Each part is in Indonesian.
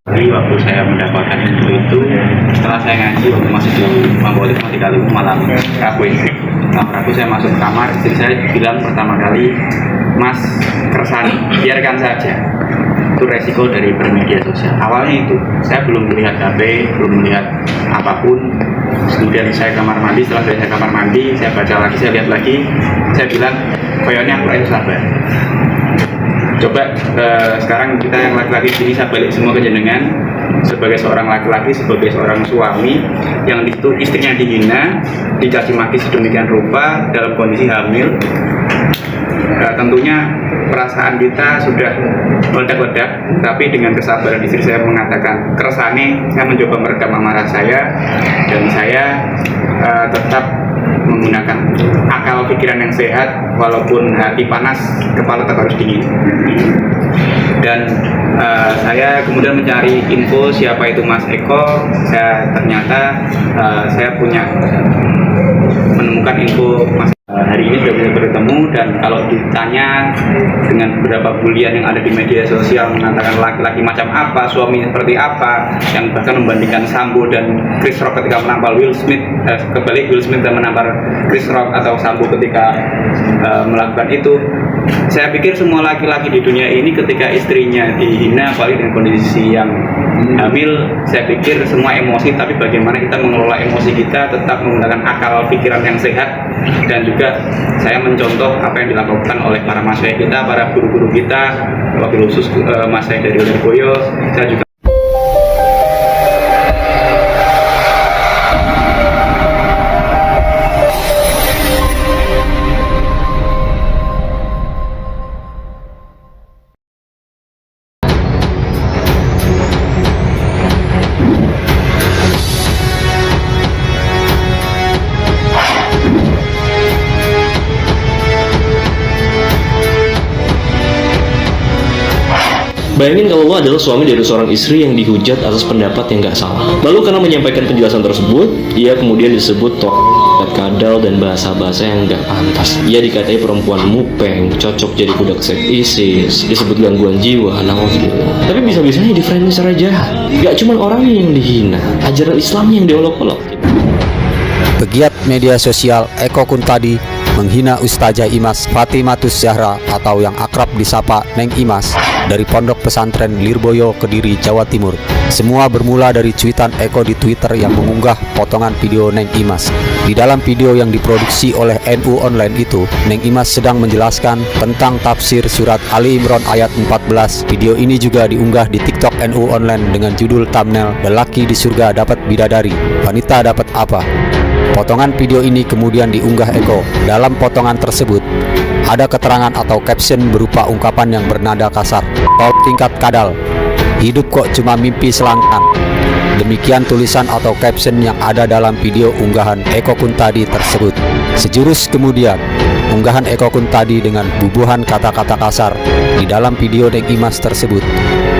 Jadi waktu saya mendapatkan info itu, setelah saya ngaji waktu masih di Mambolit masih kali malam Rabu saya masuk kamar, istri saya bilang pertama kali, Mas kersani, biarkan saja. Itu resiko dari bermedia sosial. Awalnya itu, saya belum melihat HP, belum melihat apapun. Kemudian saya kamar mandi, setelah saya kamar mandi, saya baca lagi, saya lihat lagi, saya bilang, koyoknya aku itu sabar. Coba sekarang kita yang laki-laki sini saya balik semua ke jenengan sebagai seorang laki-laki, sebagai seorang suami yang itu istrinya dihina, dicaci maki sedemikian rupa dalam kondisi hamil. Tentunya perasaan kita sudah meledak-ledak, tapi dengan kesabaran istri saya mengatakan keresane, saya mencoba meredam amarah saya dan saya tetap menggunakan akal pikiran yang sehat, walaupun hati panas, kepala tetap harus dingin. Dan saya kemudian mencari info siapa itu Mas Eko. Ternyata saya menemukan info Mas hari ini sudah bisa bertemu, dan kalau ditanya dengan beberapa bulian yang ada di media sosial mengatakan laki-laki macam apa, suami seperti apa, yang bahkan membandingkan Sambo dan Chris Rock ketika menampar Will Smith, kebalik Will Smith dan menampar Chris Rock atau Sambo ketika melakukan itu. Saya pikir semua laki-laki di dunia ini ketika istrinya dihina, apalagi dengan kondisi yang hamil, saya pikir semua emosi, tapi bagaimana kita mengelola emosi kita tetap menggunakan akal pikiran yang sehat. Dan juga saya mencontoh apa yang dilakukan oleh para masyayikh kita, para guru-guru kita, wabil khusus masyayikh dari Lirboyo. Saya juga Bayangin kalau lo adalah suami dari seorang istri yang dihujat atas pendapat yang gak salah. Lalu karena menyampaikan penjelasan tersebut, ia kemudian disebut kadal dan bahasa-bahasa yang gak pantas. Ia dikatai perempuan mupeng, cocok jadi budak seks ISIS, disebut gangguan jiwa, na'udzubillah. Tapi bisa-bisanya di-framing secara jahat. Gak cuma orangnya yang dihina, ajaran Islamnya yang diolok-olok. Pegiat media sosial Eko Kuntadi menghina Ustazah Imas Fatimatus Zahra atau yang akrab disapa Neng Imas dari Pondok Pesantren Lirboyo, Kediri, Jawa Timur. Semua bermula dari cuitan Eko di Twitter yang mengunggah potongan video Neng Imas. Di dalam video yang diproduksi oleh NU Online itu, Neng Imas sedang menjelaskan tentang tafsir surat Ali Imran ayat 14. Video ini juga diunggah di TikTok NU Online dengan judul thumbnail "Lelaki di surga dapat bidadari, wanita dapat apa?". Potongan video ini kemudian diunggah Eko. Dalam potongan tersebut ada keterangan atau caption berupa ungkapan yang bernada kasar, "Tol tingkat kadal, hidup kok cuma mimpi selangkang". Demikian tulisan atau caption yang ada dalam video unggahan Eko Kuntadi tersebut. Sejurus kemudian, unggahan Eko Kuntadi dengan bubuhan kata-kata kasar di dalam video Neng Imas tersebut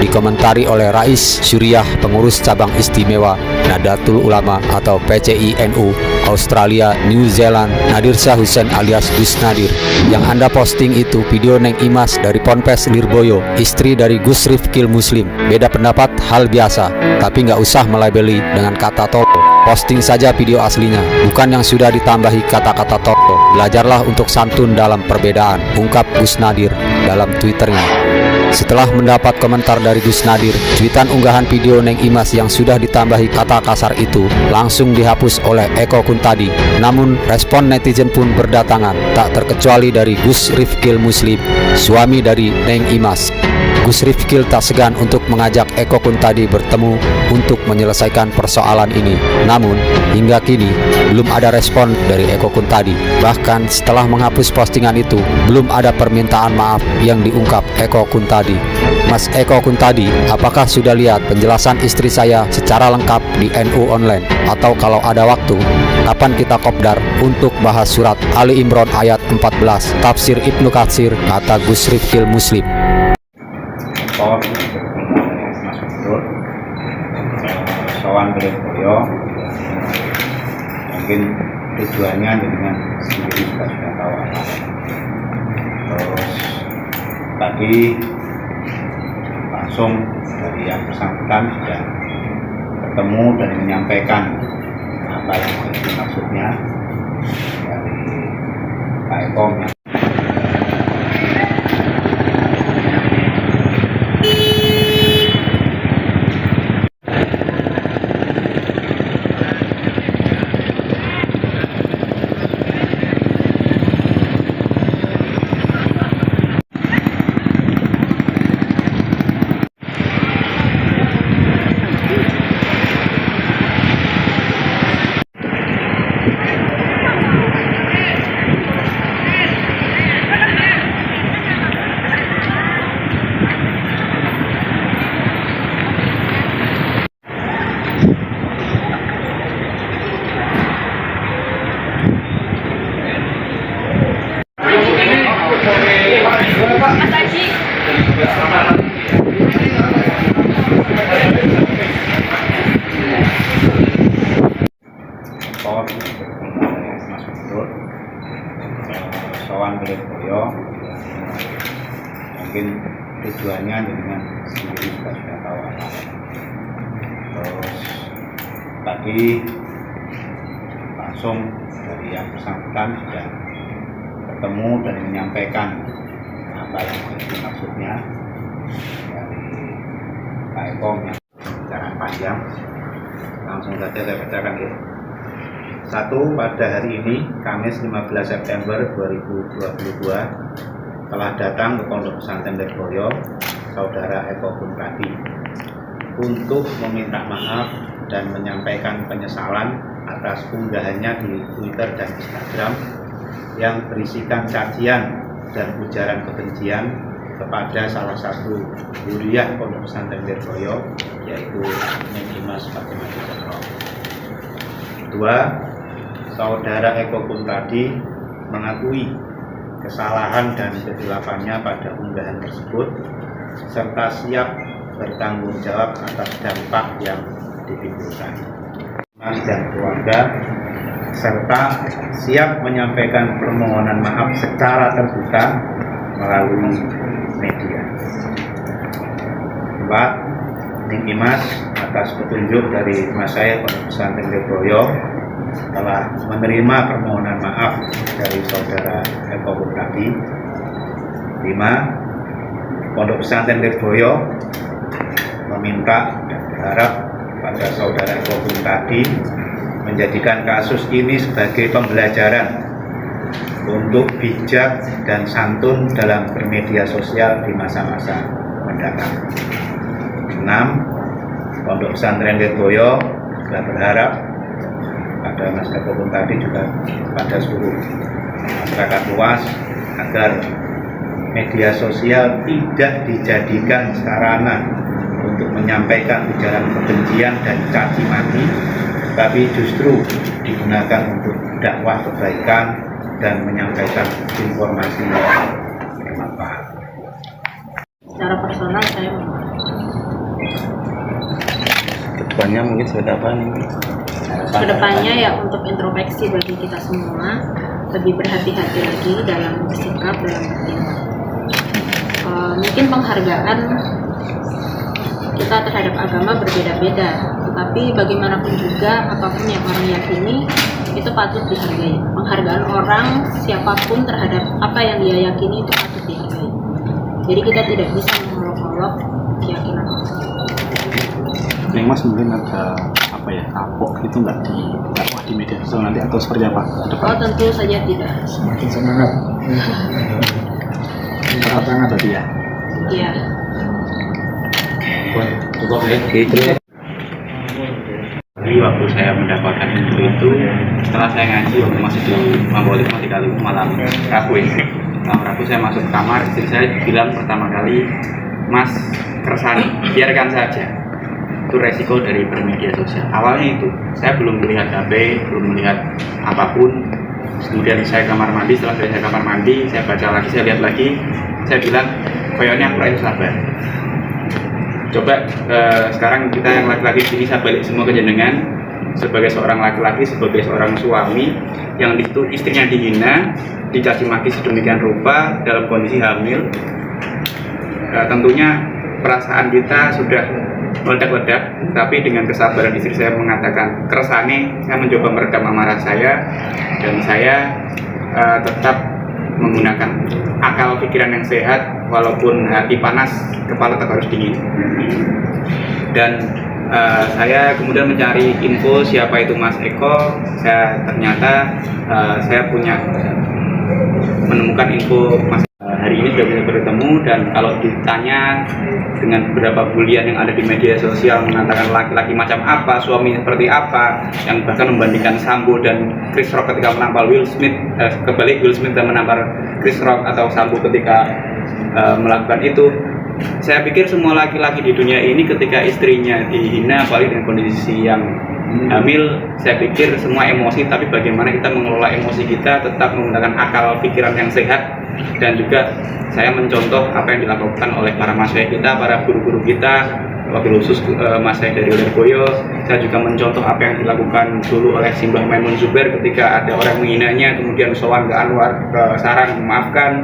dikomentari oleh Rais Syuriah, pengurus cabang istimewa Nahdlatul Ulama atau PCI NU Australia New Zealand, Nadir Shah Hussein alias Gus Nadir. Yang Anda posting itu video Neng Imas dari Ponpes Lirboyo, istri dari Gus Rifkil Muslim. Beda pendapat hal biasa, tapi nggak usah melabeli dengan kata tolol. Posting saja video aslinya, bukan yang sudah ditambahi kata-kata tolol. Belajarlah untuk santun dalam perbedaan, ungkap Gus Nadir dalam Twitternya. Setelah mendapat komentar dari Gus Nadir, cuitan unggahan video Neng Imas yang sudah ditambahi kata kasar itu langsung dihapus oleh Eko Kuntadi. Namun respon netizen pun berdatangan, tak terkecuali dari Gus Rifkil Muslim, suami dari Neng Imas. Gus Rifkil tak segan untuk mengajak Eko Kuntadi bertemu untuk menyelesaikan persoalan ini. Namun, hingga kini belum ada respon dari Eko Kuntadi. Bahkan setelah menghapus postingan itu, belum ada permintaan maaf yang diungkap Eko Kuntadi. Mas Eko Kuntadi, apakah sudah lihat penjelasan istri saya secara lengkap di NU Online? Atau kalau ada waktu, kapan kita kopdar untuk bahas surat Ali Imran ayat 14, tafsir Ibnu Katsir, kata Gus Rifkil Muslim. Mas Gubernur sowan ke Lirboyo, mungkin tujuannya dengan sendiri juga sudah tahu apa. Terus tadi langsung dari yang bersangkutan sudah bertemu dan menyampaikan apa yang menjadi maksudnya dari Pak Eko. Mas Gubernur sowan Lirboyo, mungkin tujuannya dengan sendiri juga sudah tahu apa. Terus tadi langsung dari yang bersangkutan sudah bertemu dan menyampaikan apa yang menjadi maksudnya dari Pak Eko. Bicara panjang, langsung saja saya bacakan ya. 1. Pada hari ini, Kamis 15 September 2022, telah datang ke Pondok Pesantren Lirboyo Saudara Eko Kuntadi untuk meminta maaf dan menyampaikan penyesalan atas unggahannya di Twitter dan Instagram yang berisikan cacian dan ujaran kebencian kepada salah satu huriyah Pondok Pesantren Lirboyo, yaitu Neng Imas Fatimah Zahra. 2. Saudara Eko Kuntadi mengakui kesalahan dan kehilafannya pada unggahan tersebut serta siap bertanggung jawab atas dampak yang ditimbulkan dan keluarga, serta siap menyampaikan permohonan maaf secara terbuka melalui media. 4. Neng Imas atas petunjuk dari Mas saya Pondok Pesantren Lirboyo telah menerima permohonan maaf dari Saudara Eko Kuntadi. 5. Pondok Pesantren Lirboyo meminta dan berharap pada Saudara Eko Kuntadi menjadikan kasus ini sebagai pembelajaran untuk bijak dan santun dalam bermedia sosial di masa-masa mendatang. 6. Pondok Pesantren Lirboyo juga berharap pada Mas Eko Kuntadi juga pada seluruh masyarakat luas agar media sosial tidak dijadikan sarana untuk menyampaikan ujaran kebencian dan caci maki, tapi justru digunakan untuk dakwah kebaikan dan menyampaikan informasi yang bermanfaat. Secara personal saya Kedepannya mungkin seperti apa nih? kedepannya ya untuk introspeksi bagi kita semua, lebih berhati-hati lagi dalam bersikap, dalam bertindak. Mungkin penghargaan kita terhadap agama berbeda-beda, tetapi bagaimanapun juga apapun yang orang yakini itu patut dihargai. Penghargaan orang siapapun terhadap apa yang dia yakini itu patut dihargai. Jadi kita tidak bisa mengolok-olok keyakinan orang. Yang Mas mungkin ada apa ya, kapok itu nggak di dakwah di media sosial nanti atau seperti apa ke depan? Oh tentu saja tidak. Semakin semangat. Tangan tadi ya. Iya. Cukup ya. Jadi waktu saya mendapatkan info itu, setelah saya ngaji waktu masih di Mabolik masih kali malam Rabu ya. Malam Rabu saya masuk ke kamar, istri saya bilang pertama kali, Mas Kersani, biarkan saja. Itu resiko dari bermedia sosial. Awalnya itu, saya belum melihat HP, belum melihat apapun. Kemudian saya kamar mandi, setelah saya kamar mandi, saya baca lagi, saya lihat lagi, saya bilang, koyonnya aku rasa sabar. Coba sekarang kita yang laki-laki sini saya balik semua ke jenengan, sebagai seorang laki-laki, sebagai seorang suami yang itu istrinya dihina, dicaci maki sedemikian rupa dalam kondisi hamil. Tentunya perasaan kita sudah meledak-ledak, tapi dengan kesabaran istri saya mengatakan keresane, saya mencoba meredam amarah saya, dan saya tetap menggunakan akal pikiran yang sehat, walaupun hati panas, kepala tetap harus dingin. Dan saya kemudian mencari info siapa itu Mas Eko. Ternyata saya menemukan info Mas hari ini sudah bisa bertemu, dan kalau ditanya dengan beberapa bulian yang ada di media sosial mengatakan laki-laki macam apa, suami seperti apa, yang bahkan membandingkan Sambo dan Chris Rock ketika menampar Will Smith, kebalik Will Smith dan menampar Chris Rock, atau Sambo ketika melakukan itu. Saya pikir semua laki-laki di dunia ini ketika istrinya dihina, apalagi dengan kondisi yang hamil, saya pikir semua emosi, tapi bagaimana kita mengelola emosi kita tetap menggunakan akal pikiran yang sehat. Dan juga saya mencontoh apa yang dilakukan oleh para masyaikh kita, para guru-guru kita, wabil khusus masyaikh dari Lirboyo. Saya juga mencontoh apa yang dilakukan dulu oleh Simbah Maimun Zubair ketika ada orang menghinanya, kemudian sowan ke Anwar, ke Sarang, memaafkan.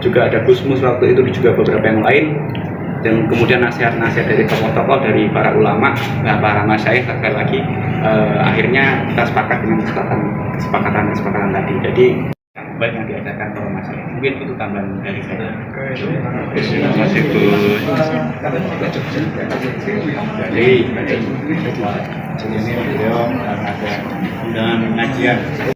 Juga ada Gusmus waktu itu, juga beberapa yang lain. Dan kemudian nasihat-nasihat dari tokoh-tokoh, dari para ulama, para masyaikh, sekali lagi akhirnya kita sepakat dengan kesepakatan tadi. Jadi baik yang diadakan para masyaikh. Mungkin itu tambahan dari saya. Terima kasih Bu. Jadi ini beliau ada undangan pengajian